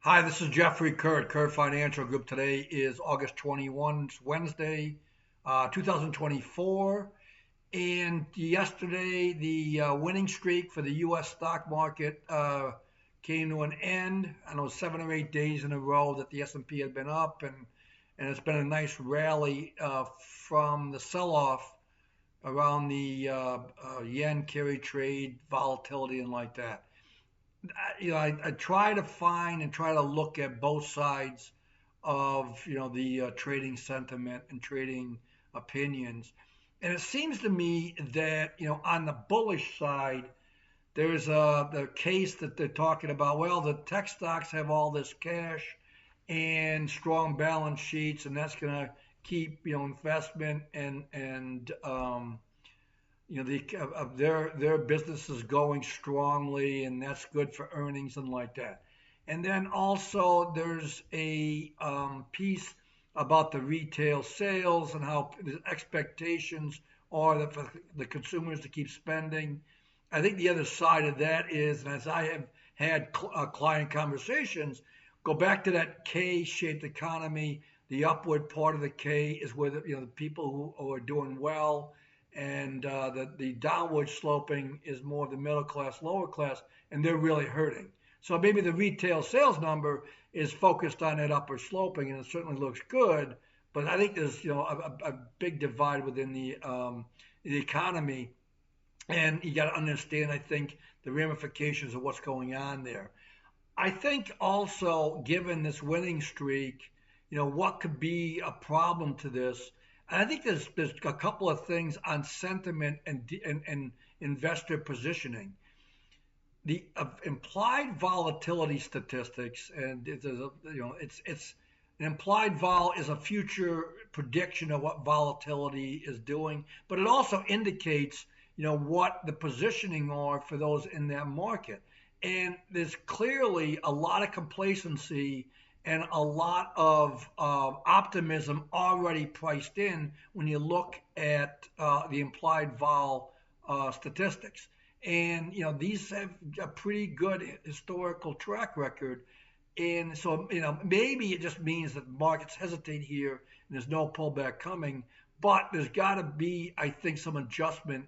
Hi, this is Jeffrey Kurt Financial Group. Today is August 21, it's Wednesday, 2024. And yesterday, the winning streak for the U.S. stock market came to an end. I know 7 or 8 days in a row that the S&P had been up, and it's been a nice rally from the sell-off around the yen carry trade volatility and like that. I try to find and try to look at both sides of the trading sentiment and trading opinions, and it seems to me that on the bullish side, there's the case that they're talking about. Well, the tech stocks have all this cash and strong balance sheets, and that's going to keep investment and their business is going strongly, and that's good for earnings and like that. And then also there's a piece about the retail sales and how the expectations are that for the consumers to keep spending. I think the other side of that is, and as I have had client conversations, go back to that K-shaped economy. The upward part of the K is where the people who are doing well, and the downward sloping is more the middle class, lower class, and they're really hurting. So maybe the retail sales number is focused on that upper sloping, and it certainly looks good. But I think there's a big divide within the economy, and you got to understand, I think, the ramifications of what's going on there. I think also, given this winning streak, what could be a problem to this? And I think there's a couple of things on sentiment and investor positioning. The implied volatility statistics, and it's an implied vol is a future prediction of what volatility is doing, but it also indicates what the positioning are for those in that market. And there's clearly a lot of complacency and a lot of optimism already priced in when you look at the implied vol statistics. And these have a pretty good historical track record. And so maybe it just means that markets hesitate here and there's no pullback coming. But there's got to be, I think, some adjustment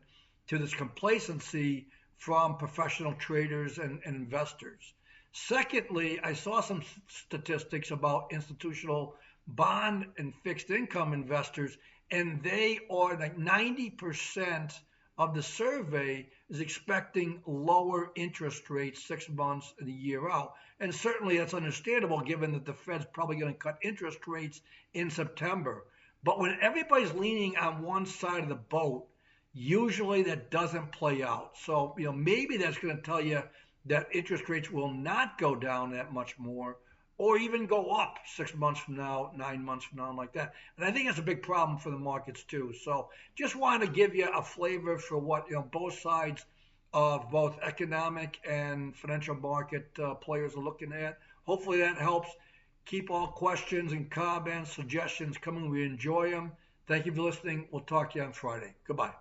to this complacency from professional traders and investors. Secondly, I saw some statistics about institutional bond and fixed income investors, and they are like 90% of the survey is expecting lower interest rates 6 months and a year out. And certainly that's understandable given that the Fed's probably going to cut interest rates in September. But when everybody's leaning on one side of the boat, usually that doesn't play out. So, maybe that's going to tell you that interest rates will not go down that much more or even go up 6 months from now, 9 months from now, and like that. And I think that's a big problem for the markets too. So just wanted to give you a flavor for what both sides of both economic and financial market players are looking at. Hopefully that helps. Keep all questions and comments, suggestions coming. We enjoy them. Thank you for listening. We'll talk to you on Friday. Goodbye.